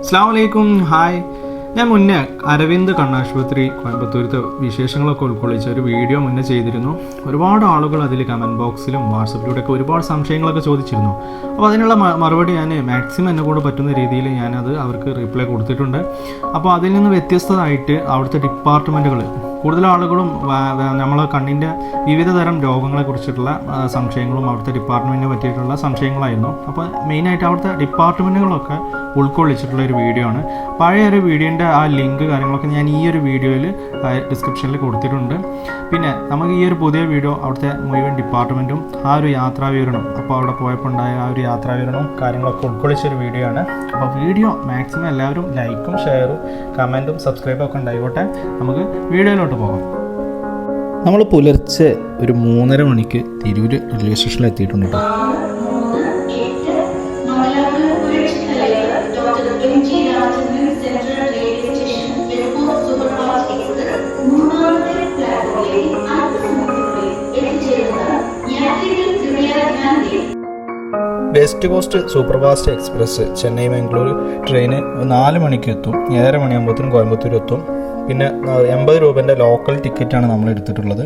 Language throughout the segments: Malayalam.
അസ്സലാമലൈക്കും. ഹായ്, ഞാൻ മുന്നേ അരവിന്ദ് കണ്ണാശുപത്രി കോയമ്പത്തൂരത്തെ വിശേഷങ്ങളൊക്കെ ഉൾക്കൊള്ളിച്ച ഒരു വീഡിയോ മുന്നേ ചെയ്തിരുന്നു. ഒരുപാട് ആളുകൾ അതിൽ കമൻറ്റ് ബോക്സിലും വാട്സപ്പിലൂടെയൊക്കെ ഒരുപാട് സംശയങ്ങളൊക്കെ ചോദിച്ചിരുന്നു. അപ്പോൾ അതിനുള്ള മറുപടി ഞാൻ മാക്സിമം എന്നെ കൊണ്ട് പറ്റുന്ന രീതിയിൽ ഞാനത് അവർക്ക് റിപ്ലൈ കൊടുത്തിട്ടുണ്ട്. അപ്പോൾ അതിൽ നിന്ന് വ്യത്യസ്തമായിട്ട് അവിടുത്തെ ഡിപ്പാർട്ട്മെൻറ്റുകൾ കൂടുതൽ ആളുകളും നമ്മളെ കണ്ണിൻ്റെ വിവിധ തരം രോഗങ്ങളെക്കുറിച്ചിട്ടുള്ള സംശയങ്ങളും അവിടുത്തെ ഡിപ്പാർട്ട്മെൻറ്റിനെ പറ്റിയിട്ടുള്ള സംശയങ്ങളായിരുന്നു. അപ്പോൾ മെയിനായിട്ട് അവിടുത്തെ ഡിപ്പാർട്ട്മെൻറ്റുകളൊക്കെ ഉൾക്കൊള്ളിച്ചിട്ടുള്ള ഒരു വീഡിയോ ആണ്. പഴയ ഒരു വീഡിയോൻ്റെ ആ ലിങ്ക് കാര്യങ്ങളൊക്കെ ഞാൻ ഈ ഒരു വീഡിയോയിൽ ഡിസ്ക്രിപ്ഷനിൽ കൊടുത്തിട്ടുണ്ട്. പിന്നെ നമുക്ക് ഈ ഒരു പുതിയ വീഡിയോ അവിടുത്തെ മുഴുവൻ ഡിപ്പാർട്ട്മെൻറ്റും ആ ഒരു യാത്രാവിവരണം, അപ്പോൾ അവിടെ പോയപ്പോൾ ഉണ്ടായ ആ ഒരു യാത്രാവിവരണവും കാര്യങ്ങളൊക്കെ ഉൾക്കൊള്ളിച്ചൊരു വീഡിയോ ആണ്. അപ്പോൾ വീഡിയോ മാക്സിമം എല്ലാവരും ലൈക്കും ഷെയറും കമൻറ്റും സബ്സ്ക്രൈബും ഒക്കെ ഉണ്ടായിക്കോട്ടെ. നമുക്ക് വീഡിയോയിലോട്ട് പോകാം. നമ്മൾ പുലർച്ചെ ഒരു 3:30 മണിക്ക് തിരൂർ റെയിൽവേ സ്റ്റേഷനിൽ എത്തിയിട്ടുണ്ട്. West cost super fast express Chennai Mangalore train 4 മണിക്ക് എത്തും. 7:30 മണിയാകുമ്പോഴത്തേനും കോയമ്പത്തൂർ എത്തും. പിന്നെ 80 രൂപേൻ്റെ ലോക്കൽ ടിക്കറ്റാണ് നമ്മൾ എടുത്തിട്ടുള്ളത്.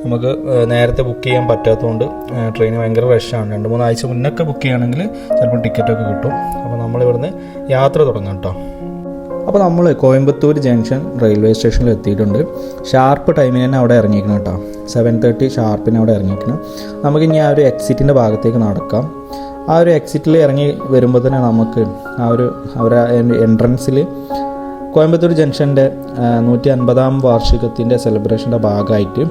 നമുക്ക് നേരത്തെ ബുക്ക് ചെയ്യാൻ പറ്റാത്തതുകൊണ്ട് ട്രെയിൻ ഭയങ്കര റഷാണ്. 2-3 ആഴ്ച മുന്നൊക്കെ ബുക്ക് ചെയ്യുകയാണെങ്കിൽ ചിലപ്പോൾ ടിക്കറ്റൊക്കെ കിട്ടും. അപ്പോൾ നമ്മളിവിടുന്ന് യാത്ര തുടങ്ങാം കേട്ടോ. അപ്പോൾ നമ്മൾ കോയമ്പത്തൂർ ജംഗ്ഷൻ റെയിൽവേ സ്റ്റേഷനിൽ എത്തിയിട്ടുണ്ട്. ഷാർപ്പ് ടൈമിന് തന്നെ അവിടെ ഇറങ്ങിക്കണം കേട്ടോ. 7:30 ഷാർപ്പിന് അവിടെ ഇറങ്ങിക്കണം. നമുക്കിനി ആ ഒരു എക്സിറ്റിൻ്റെ ഭാഗത്തേക്ക് നടക്കാം. ആ ഒരു എക്സിറ്റിൽ ഇറങ്ങി വരുമ്പോൾ തന്നെ നമുക്ക് ആ ഒരു അവരുടെ എൻട്രൻസിൽ കോയമ്പത്തൂർ ജംഗ്ഷൻ്റെ 150ാം വാർഷികത്തിൻ്റെ സെലിബ്രേഷൻ്റെ ഭാഗമായിട്ട്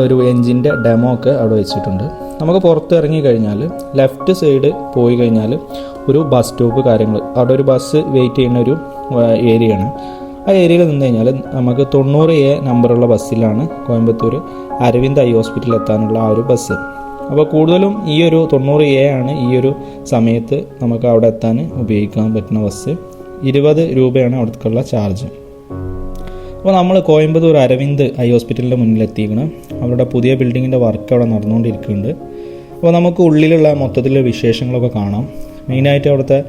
ഒരു എൻജിൻ്റെ ഡെമോ ഒക്കെ അവിടെ വെച്ചിട്ടുണ്ട്. നമുക്ക് പുറത്ത് ഇറങ്ങി കഴിഞ്ഞാൽ ലെഫ്റ്റ് സൈഡ് പോയി കഴിഞ്ഞാൽ ഒരു ബസ് സ്റ്റോപ്പ് കാര്യങ്ങൾ, അവിടെ ഒരു ബസ് വെയിറ്റ് ചെയ്യുന്ന ഒരു ഏരിയയാണ്. ആ ഏരിയയിൽ നിന്ന് കഴിഞ്ഞാൽ നമുക്ക് 90A നമ്പറുള്ള ബസ്സിലാണ് കോയമ്പത്തൂർ അരവിന്ദ് ഐ ഹോസ്പിറ്റലിൽ എത്താനുള്ള ആ ഒരു ബസ്. അപ്പോൾ കൂടുതലും ഈ ഒരു 90A ആണ് ഈ ഒരു സമയത്ത് നമുക്ക് അവിടെ എത്താൻ ഉപയോഗിക്കാൻ പറ്റുന്ന ബസ്. 20 രൂപയാണ് അവിടേക്കുള്ള ചാർജ്. അപ്പോൾ നമ്മൾ കോയമ്പത്തൂർ അരവിന്ദ് ഐ ഹോസ്പിറ്റലിൻ്റെ മുന്നിലെത്തിക്കണം. അവരുടെ പുതിയ ബിൽഡിങ്ങിൻ്റെ വർക്ക് അവിടെ നടന്നുകൊണ്ടിരിക്കുന്നുണ്ട്. അപ്പോൾ നമുക്ക് ഉള്ളിലുള്ള മൊത്തത്തിലുള്ള വിശേഷങ്ങളൊക്കെ കാണാം. മെയിനായിട്ട് അവിടുത്തെ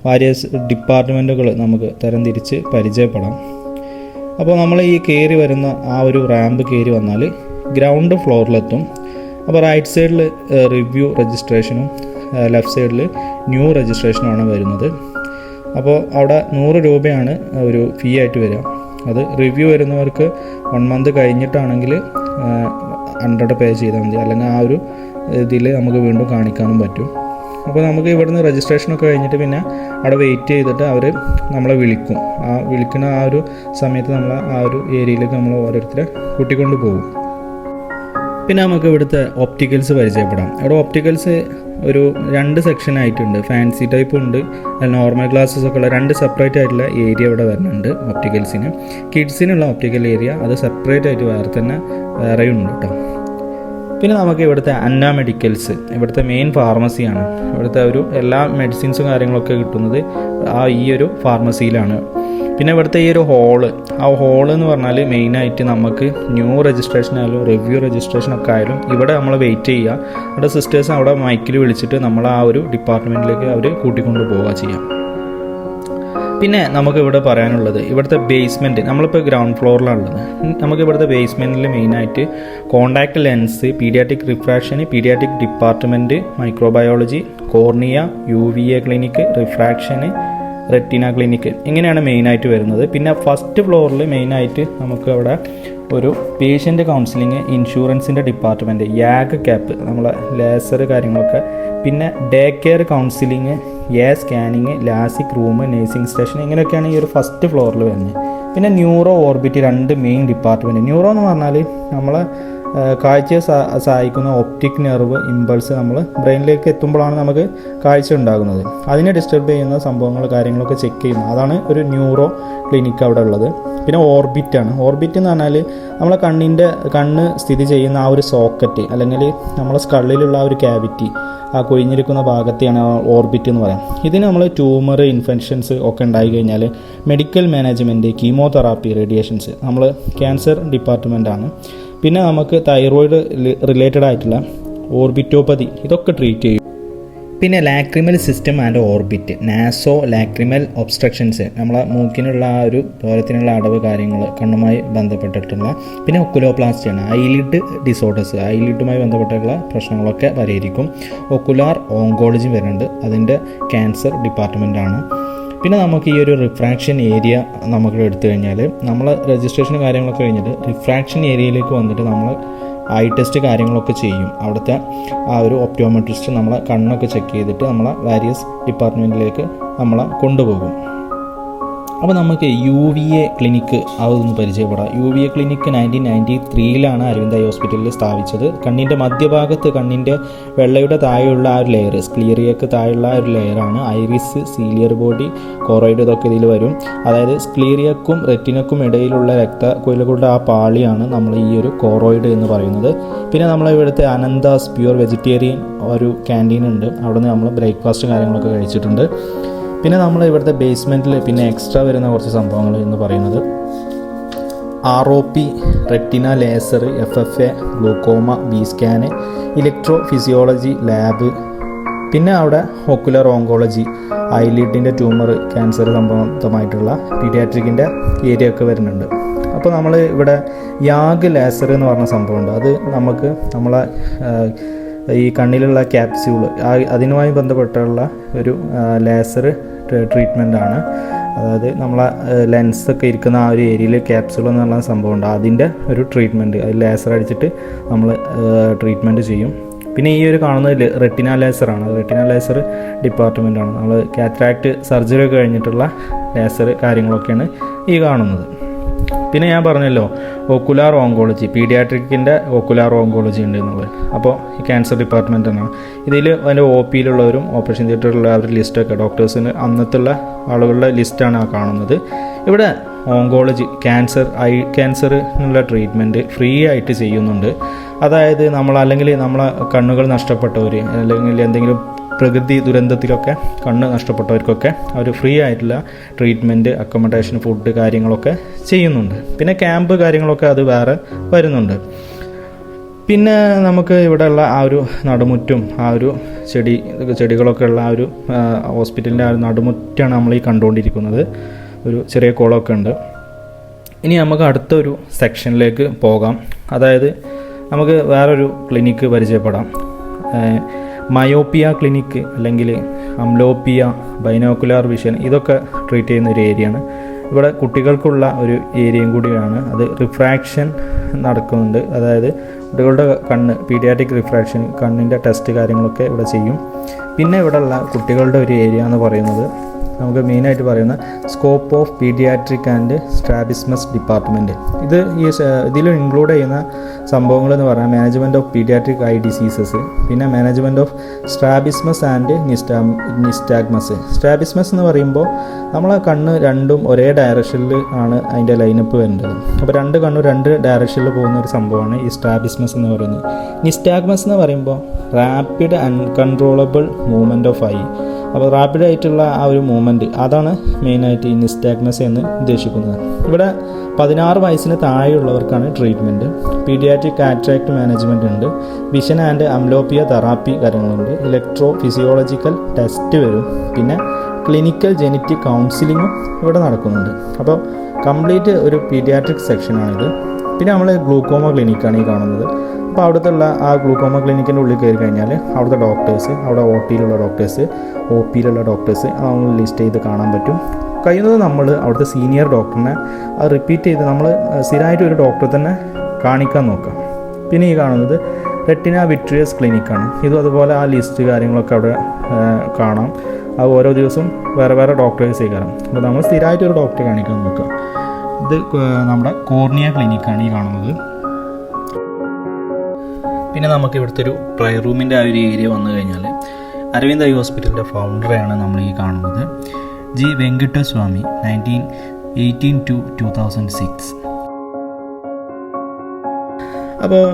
വാരിയസ് ഡിപ്പാർട്ട്മെൻറ്റുകൾ നമുക്ക് തരംതിരിച്ച് പരിചയപ്പെടാം. അപ്പോൾ നമ്മൾ ഈ കയറി വരുന്ന ആ ഒരു റാമ്പ് കയറി വന്നാൽ ഗ്രൗണ്ട് ഫ്ലോറിലെത്തും. അപ്പോൾ റൈറ്റ് സൈഡിൽ റിവ്യൂ രജിസ്ട്രേഷനും ലെഫ്റ്റ് സൈഡിൽ ന്യൂ രജിസ്ട്രേഷനുമാണ് വരുന്നത്. അപ്പോൾ അവിടെ 100 രൂപയാണ് ഒരു ഫീ ആയിട്ട് വരിക. അത് റിവ്യൂ വരുന്നവർക്ക് 1 മന്ത് കഴിഞ്ഞിട്ടാണെങ്കിൽ 100 പേ ചെയ്താൽ മതി. അല്ലെങ്കിൽ ആ ഒരു ഇതിൽ നമുക്ക് വീണ്ടും കാണിക്കാനും പറ്റും. അപ്പോൾ നമുക്ക് ഇവിടുന്ന് രജിസ്ട്രേഷനൊക്കെ കഴിഞ്ഞിട്ട് പിന്നെ അവിടെ വെയിറ്റ് ചെയ്തിട്ട് അവർ നമ്മളെ വിളിക്കും. ആ വിളിക്കുന്ന ആ ഒരു സമയത്ത് നമ്മൾ ആ ഒരു ഏരിയയിലേക്ക് നമ്മൾ ഓരോരുത്തരെ കൂട്ടിക്കൊണ്ട് പോകും. പിന്നെ നമുക്ക് ഇവിടുത്തെ ഒപ്റ്റിക്കൽസ് പരിചയപ്പെടാം. ഇവിടെ ഒപ്റ്റിക്കൽസ് ഒരു 2 സെക്ഷൻ ആയിട്ടുണ്ട്. ഫാൻസി ടൈപ്പും ഉണ്ട്, നോർമൽ ഗ്ലാസ്സസ് ഒക്കെ ഉള്ള 2 സെപ്പറേറ്റ് ആയിട്ടുള്ള ഏരിയ ഇവിടെ വരുന്നുണ്ട് ഒപ്റ്റിക്കൽസിന്. കിഡ്സിനുള്ള ഒപ്റ്റിക്കൽ ഏരിയ അത് സെപ്പറേറ്റ് ആയിട്ട് വേറെയുണ്ട് കേട്ടോ. പിന്നെ നമുക്ക് ഇവിടുത്തെ അന്ന മെഡിക്കൽസ്, ഇവിടുത്തെ മെയിൻ ഫാർമസിയാണ്. ഇവിടുത്തെ എല്ലാ മെഡിസിൻസും കാര്യങ്ങളൊക്കെ കിട്ടുന്നത് ഈ ഒരു ഫാർമസിയിലാണ്. പിന്നെ ഇവിടുത്തെ ഈ ഒരു ഹോള് എന്ന് പറഞ്ഞാൽ മെയിനായിട്ട് നമുക്ക് ന്യൂ രജിസ്ട്രേഷൻ ആയാലും റിവ്യൂ രജിസ്ട്രേഷനൊക്കെ ആയാലും ഇവിടെ നമ്മൾ വെയിറ്റ് ചെയ്യുക. അവിടെ സിസ്റ്റേഴ്സ് അവിടെ മൈക്കിൽ വിളിച്ചിട്ട് നമ്മൾ ആ ഒരു ഡിപ്പാർട്ട്മെൻറ്റിലേക്ക് അവർ കൂട്ടിക്കൊണ്ട് പോവുക ചെയ്യാം. പിന്നെ നമുക്ക് ഇവിടെ പറയാനുള്ളത് ഇവിടുത്തെ ബേസ്മെൻറ്റ്, നമ്മളിപ്പോൾ ഗ്രൗണ്ട് ഫ്ലോറിലാണുള്ളത്. നമുക്ക് ഇവിടുത്തെ ബേസ്മെൻറ്റിൽ മെയിനായിട്ട് contact lens, paediatric refraction, paediatric department, microbiology, cornea, UVA clinic, refraction, retina clinic, ഇങ്ങനെയാണ് മെയിനായിട്ട് വരുന്നത്. പിന്നെ ഫസ്റ്റ് ഫ്ലോറിൽ മെയിനായിട്ട് നമുക്ക് അവിടെ ഒരു പേഷ്യൻ്റ് കൗൺസിലിങ്, ഇൻഷുറൻസിൻ്റെ ഡിപ്പാർട്ട്മെൻറ്റ്, യാഗ് ക്യാപ്പ്, നമ്മളെ ലേസർ കാര്യങ്ങളൊക്കെ, പിന്നെ day care counselling, scanning, LASIK room, nursing station, ഇങ്ങനെയൊക്കെയാണ് ഈ ഒരു ഫസ്റ്റ് ഫ്ലോറിൽ വരുന്നത്. പിന്നെ neuro orbit 2 main department. Neuro എന്ന് പറഞ്ഞാൽ നമ്മളെ കാഴ്ചയെ സഹായിക്കുന്ന ഒപ്റ്റിക് നെർവ് ഇമ്പൾസ് നമ്മൾ ബ്രെയിനിലേക്ക് എത്തുമ്പോഴാണ് നമുക്ക് കാഴ്ച ഉണ്ടാകുന്നത്. അതിനെ ഡിസ്റ്റർബ് ചെയ്യുന്ന സംഭവങ്ങൾ കാര്യങ്ങളൊക്കെ ചെക്ക് ചെയ്യുന്നത്, അതാണ് ഒരു ന്യൂറോ ക്ലിനിക്ക് അവിടെ ഉള്ളത്. പിന്നെ ഓർബിറ്റാണ്. ഓർബിറ്റ് എന്ന് പറഞ്ഞാൽ നമ്മളെ കണ്ണ് സ്ഥിതി ചെയ്യുന്ന ആ ഒരു സോക്കറ്റ്, അല്ലെങ്കിൽ നമ്മളെ സ്കള്ളിലുള്ള ആ ഒരു ക്യാവിറ്റി, ആ കൊഴിഞ്ഞിരിക്കുന്ന ഭാഗത്തെയാണ് ഓർബിറ്റ് എന്ന് പറയാം. ഇതിന് നമ്മൾ ട്യൂമർ, ഇൻഫെക്ഷൻസ് ഒക്കെ ഉണ്ടായി കഴിഞ്ഞാൽ മെഡിക്കൽ മാനേജ്മെൻറ്റ്, കീമോതെറാപ്പി, റേഡിയേഷൻസ്, നമ്മൾ ക്യാൻസർ ഡിപ്പാർട്ട്മെൻറ്റാണ്. പിന്നെ നമുക്ക് തൈറോയിഡ് റിലേറ്റഡ് ആയിട്ടുള്ള ഓർബിറ്റോപ്പതി, ഇതൊക്കെ ട്രീറ്റ് ചെയ്യും. പിന്നെ lacrimal system and orbit, nasolacrimal obstructions, നമ്മളെ മൂക്കിനുള്ള ആ ഒരു ദ്വാരത്തിനുള്ള അടവ് കാര്യങ്ങൾ കണ്ണുമായി ബന്ധപ്പെട്ടിട്ടുള്ള. പിന്നെ ഒക്കുലോപ്ലാസ്റ്റിയാണ്, ഐലിഡ് ഡിസോർഡേഴ്സ്, ഐലിഡുമായി ബന്ധപ്പെട്ടുള്ള പ്രശ്നങ്ങളൊക്കെ പരിഹരിക്കും. ഒക്കുലാർ ഓങ്കോളജി വരുന്നുണ്ട്, അതിൻ്റെ ക്യാൻസർ ഡിപ്പാർട്ട്മെൻറ്റാണ്. പിന്നെ നമുക്ക് ഈ ഒരു റിഫ്രാക്ഷൻ ഏരിയ നമുക്ക് എടുത്തു കഴിഞ്ഞാൽ നമ്മൾ രജിസ്ട്രേഷൻ കാര്യങ്ങളൊക്കെ കഴിഞ്ഞിട്ട് റിഫ്രാക്ഷൻ ഏരിയയിലേക്ക് വന്നിട്ട് നമ്മൾ ഐ ടെസ്റ്റ് കാര്യങ്ങളൊക്കെ ചെയ്യും. അവിടുത്തെ ആ ഒരു ഒപ്റ്റോമെട്രിസ്റ്റ് നമ്മളെ കണ്ണൊക്കെ ചെക്ക് ചെയ്തിട്ട് നമ്മളെ വാരിയസ് ഡിപ്പാർട്ട്മെൻറ്റിലേക്ക് നമ്മളെ കൊണ്ടുപോകും. അപ്പോൾ നമുക്ക് UVA ക്ലിനിക്ക് അതൊന്ന് പരിചയപ്പെടാം. UVA ക്ലിനിക്ക് 1993 അരവിന്ദ് ഐ ഹോസ്പിറ്റലിൽ സ്ഥാപിച്ചത്. കണ്ണിൻ്റെ മധ്യഭാഗത്ത് കണ്ണിൻ്റെ വെള്ളയുടെ താഴെയുള്ള ആ ഒരു ലെയർ, സ്ക്ലീറിയക്ക് താഴെയുള്ള ആ ഒരു ലെയറാണ് ഐറിസ്, സീലിയർ ബോഡി, കോറോയിഡ്, ഇതൊക്കെ ഇതിൽ വരും. അതായത് സ്ക്ലീറിയക്കും റെറ്റിനക്കും ഇടയിലുള്ള രക്തക്കുഴലുകളുടെ ആ പാളിയാണ് നമ്മൾ ഈ ഒരു കോറോയിഡ് എന്ന് പറയുന്നത്. പിന്നെ നമ്മൾ ഇവിടുത്തെ അനന്താസ് പ്യൂർ വെജിറ്റേറിയൻ ഒരു ക്യാൻറ്റീൻ ഉണ്ട്, അവിടെ നിന്ന് നമ്മൾ ബ്രേക്ക്ഫാസ്റ്റ് കാര്യങ്ങളൊക്കെ കഴിച്ചിട്ടുണ്ട്. പിന്നെ നമ്മൾ ഇവിടുത്തെ ബേസ്മെൻറ്റിൽ പിന്നെ എക്സ്ട്രാ വരുന്ന കുറച്ച് സംഭവങ്ങൾ എന്ന് പറയുന്നത് ROP, retina laser, FFA, glaucoma, B scan, electro physiology lab, പിന്നെ അവിടെ ഒക്കുലർ ഓങ്കോളജി, ഐലിഡിൻ്റെ ട്യൂമർ, ക്യാൻസർ സംബന്ധമായിട്ടുള്ള പീഡിയാട്രിക്കിൻ്റെ ഏരിയ ഒക്കെ വരുന്നുണ്ട്. അപ്പോൾ നമ്മൾ ഇവിടെ യാഗ് ലേസർ എന്ന് പറഞ്ഞ സംഭവമുണ്ട്. അത് നമുക്ക് നമ്മളെ ഈ കണ്ണിലുള്ള ക്യാപ്സ്യൂൾ അതിനുമായി ബന്ധപ്പെട്ടുള്ള ഒരു ലേസർ ട്രീറ്റ്മെൻറ്റാണ്. അതായത് നമ്മളെ ലെൻസൊക്കെ ഇരിക്കുന്ന ആ ഒരു ഏരിയയിൽ ക്യാപ്സ്യൂൾ എന്നുള്ള സംഭവമുണ്ട്, അതിൻ്റെ ഒരു ട്രീറ്റ്മെൻറ്റ്, അത് ലേസർ അടിച്ചിട്ട് നമ്മൾ ട്രീറ്റ്മെൻറ്റ് ചെയ്യും. പിന്നെ ഈ ഒരു കാണുന്നത് റെറ്റിന ലേസറാണ്, റെറ്റിന ലേസർ ഡിപ്പാർട്ട്മെൻറ്റാണ്. നമ്മൾ കാറ്ററാക്ട് സർജറി ഒക്കെ കഴിഞ്ഞിട്ടുള്ള ലേസർ കാര്യങ്ങളൊക്കെയാണ് ഈ കാണുന്നത്. പിന്നെ ഞാൻ പറഞ്ഞല്ലോ ഒക്കുലാർ ഓങ്കോളജി, പീഡിയാട്രിക്കിൻ്റെ ഒക്കുലാർ ഓങ്കോളജി ഉണ്ട് എന്നുള്ളത്. അപ്പോൾ ഈ ക്യാൻസർ ഡിപ്പാർട്ട്മെൻ്റ് ആണ്. ഇതിൽ അതിൻ്റെ OPയിലുള്ളവരും ഓപ്പറേഷൻ തിയേറ്ററിലുള്ള ആ ഒരു ലിസ്റ്റൊക്കെ ഡോക്ടേഴ്സിന് അന്നത്തുള്ള ആളുകളുടെ ലിസ്റ്റാണ് ആ കാണുന്നത്. ഇവിടെ ഓങ്കോളജി, ഐ ക്യാൻസറിനുള്ള ട്രീറ്റ്മെൻറ്റ് ഫ്രീ ആയിട്ട് ചെയ്യുന്നുണ്ട്. അതായത് അല്ലെങ്കിൽ നമ്മളെ കണ്ണുകൾ നഷ്ടപ്പെട്ടവർ, അല്ലെങ്കിൽ എന്തെങ്കിലും പ്രകൃതി ദുരന്തത്തിലൊക്കെ കണ്ണ് നഷ്ടപ്പെട്ടവർക്കൊക്കെ അവർ ഫ്രീ ആയിട്ടുള്ള ട്രീറ്റ്മെൻറ്റ്, അക്കോമഡേഷൻ, ഫുഡ് കാര്യങ്ങളൊക്കെ ചെയ്യുന്നുണ്ട്. പിന്നെ ക്യാമ്പ് കാര്യങ്ങളൊക്കെ അത് വേറെ വരുന്നുണ്ട്. പിന്നെ നമുക്ക് ഇവിടെയുള്ള ആ ഒരു നടുമുറ്റും ആ ഒരു ചെടികളൊക്കെ ഉള്ള ആ ഒരു ഹോസ്പിറ്റലിൻ്റെ ആ ഒരു നടുമുറ്റാണ് നമ്മൾ ഈ കണ്ടുകൊണ്ടിരിക്കുന്നത്. ഒരു ചെറിയ കുളമൊക്കെ ഉണ്ട്. ഇനി നമുക്ക് അടുത്തൊരു സെക്ഷനിലേക്ക് പോകാം. അതായത് നമുക്ക് വേറൊരു ക്ലിനിക്ക് പരിചയപ്പെടാം. മയോപ്പിയ ക്ലിനിക്ക്, അല്ലെങ്കിൽ അംബ്ലോപ്പിയ, ബൈനോക്കുലാർ വിഷൻ, ഇതൊക്കെ ട്രീറ്റ് ചെയ്യുന്ന ഒരു ഏരിയയാണ്. ഇവിടെ കുട്ടികൾക്കുള്ള ഒരു ഏരിയയും കൂടിയാണ്. അത് റിഫ്രാക്ഷൻ നടക്കുന്നുണ്ട്. അതായത് കുട്ടികളുടെ കണ്ണ്, പീഡിയാട്രിക് റിഫ്രാക്ഷൻ, കണ്ണിൻ്റെ ടെസ്റ്റ് കാര്യങ്ങളൊക്കെ ഇവിടെ ചെയ്യും. പിന്നെ ഇവിടെയുള്ള കുട്ടികളുടെ ഒരു ഏരിയ എന്ന് പറയുന്നത് നമുക്ക് മെയിനായിട്ട് പറയുന്ന scope of paediatric and strabismus department. ഇതിൽ ഇൻക്ലൂഡ് ചെയ്യുന്ന സംഭവങ്ങളെന്ന് പറഞ്ഞാൽ management of paediatric eye diseases, പിന്നെ management of strabismus and nystagmus. Strabismus എന്ന് പറയുമ്പോൾ നമ്മളെ കണ്ണ് രണ്ടും ഒരേ ഡയറക്ഷനിൽ ആണ് അതിൻ്റെ ലൈനപ്പ് വരേണ്ടത്. അപ്പോൾ രണ്ട് കണ്ണും രണ്ട് ഡയറക്ഷനിൽ പോകുന്ന ഒരു സംഭവമാണ് ഈ സ്ട്രാബിസ്മസ് എന്ന് പറയുന്നത്. നിസ്റ്റാഗ്മസ് എന്ന് പറയുമ്പോൾ rapid uncontrollable movement of I. അപ്പോൾ റാപ്പിഡായിട്ടുള്ള ആ ഒരു മൂവ്മെൻറ്റ്, അതാണ് മെയിനായിട്ട് ഈ നിസ്റ്റാഗ്മസ് എന്ന് ഉദ്ദേശിക്കുന്നത്. ഇവിടെ 16 വയസ്സിന് താഴെയുള്ളവർക്കാണ് ട്രീറ്റ്മെൻറ്റ്. പീഡിയാട്രിക് കാറ്ററാക്ട് മാനേജ്മെൻറ്റ് ഉണ്ട്, വിഷൻ ആൻഡ് അംബ്ലോപ്പിയ തെറാപ്പി കാര്യങ്ങളുണ്ട്, ഇലക്ട്രോ ഫിസിയോളജിക്കൽ ടെസ്റ്റ് വരും, പിന്നെ ക്ലിനിക്കൽ ജെനറ്റിക് കൗൺസിലിങ്ങും ഇവിടെ നടക്കുന്നുണ്ട്. അപ്പോൾ കംപ്ലീറ്റ് ഒരു പീഡിയാട്രിക് സെക്ഷനാണിത്. പിന്നെ നമ്മൾ ഗ്ലൂക്കോമ ക്ലിനിക്കാണ് ഈ കാണുന്നത്. അപ്പോൾ അവിടുത്തെ ആ ഗ്ലൂക്കോമ ക്ലിനിക്കിൻ്റെ ഉള്ളിൽ കയറി കഴിഞ്ഞാൽ അവിടുത്തെ ഡോക്ടേഴ്സ്, അവിടെ OTയിലുള്ള ഡോക്ടേഴ്സ്, OPയിലുള്ള ഡോക്ടേഴ്സ് നമ്മൾ ലിസ്റ്റ് ചെയ്ത് കാണാൻ പറ്റും. കഴിയുന്നത് നമ്മൾ അവിടുത്തെ സീനിയർ ഡോക്ടറിനെ അത് റിപ്പീറ്റ് ചെയ്ത് നമ്മൾ സ്ഥിരമായിട്ട് ഒരു ഡോക്ടറെ തന്നെ കാണിക്കാൻ നോക്കാം. പിന്നെ ഈ കാണുന്നത് റെറ്റിന വിട്രിയസ് ക്ലിനിക്കാണ്. ഇതും അതുപോലെ ആ ലിസ്റ്റ് കാര്യങ്ങളൊക്കെ അവിടെ കാണാം. അത് ഓരോ ദിവസവും വേറെ വേറെ ഡോക്ടേഴ്സ് കാണാം. അപ്പോൾ നമ്മൾ സ്ഥിരമായിട്ട് ഒരു ഡോക്ടറെ കാണിക്കാൻ നോക്കാം. ഇത് നമ്മുടെ കോർണിയ ക്ലിനിക്കാണ് ഈ കാണുന്നത്. പിന്നെ നമുക്ക് ഇവിടുത്തെ ഒരു പ്രയർ റൂമിൻ്റെ ആ ഒരു ഏരിയ വന്നു കഴിഞ്ഞാൽ അരവിന്ദ് ഐ ഹോസ്പിറ്റലിൻ്റെ ഫൗണ്ടറാണ് നമ്മൾ ഈ കാണുന്നത്, G. വെങ്കിട്ടസ്വാമി, 1918 to 2006. അപ്പോൾ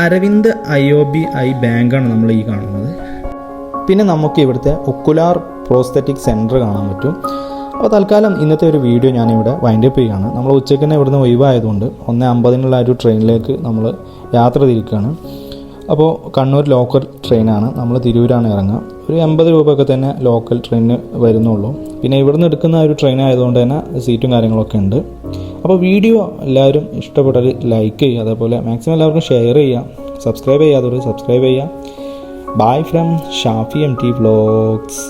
അരവിന്ദ് IOB ഐ ബാങ്കാണ് നമ്മൾ ഈ കാണുന്നത്. പിന്നെ നമുക്ക് ഇവിടുത്തെ ഒക്കുലാർ പ്രോസ്തെറ്റിക് സെൻറ്റർ കാണാൻ പറ്റും. അപ്പോൾ തൽക്കാലം ഇന്നത്തെ ഒരു വീഡിയോ ഞാനിവിടെ വൈൻഡപ്പ് ചെയ്യുകയാണ്. നമ്മൾ ഉച്ചയ്ക്ക് തന്നെ ഇവിടുന്ന് ഒഴിവായതുകൊണ്ട് 1:50 ഒരു ട്രെയിനിലേക്ക് നമ്മൾ യാത്ര തിരിക്കുകയാണ്. അപ്പോൾ കണ്ണൂർ ലോക്കൽ ട്രെയിനാണ്, നമ്മൾ തിരൂരാണ് ഇറങ്ങുക. ഒരു 80 രൂപയൊക്കെ തന്നെ ലോക്കൽ ട്രെയിനിന് വരുന്നുള്ളൂ. പിന്നെ ഇവിടുന്ന് എടുക്കുന്ന ഒരു ട്രെയിൻ ആയതുകൊണ്ട് തന്നെ സീറ്റും കാര്യങ്ങളൊക്കെ ഉണ്ട്. അപ്പോൾ വീഡിയോ എല്ലാവരും ഇഷ്ടപ്പെട്ടാൽ ലൈക്ക് ചെയ്യുക, അതേപോലെ മാക്സിമം എല്ലാവർക്കും ഷെയർ ചെയ്യുക, സബ്സ്ക്രൈബ് ചെയ്യാത്തവർ സബ്സ്ക്രൈബ് ചെയ്യുക. Bye from Shafi MT vlogs.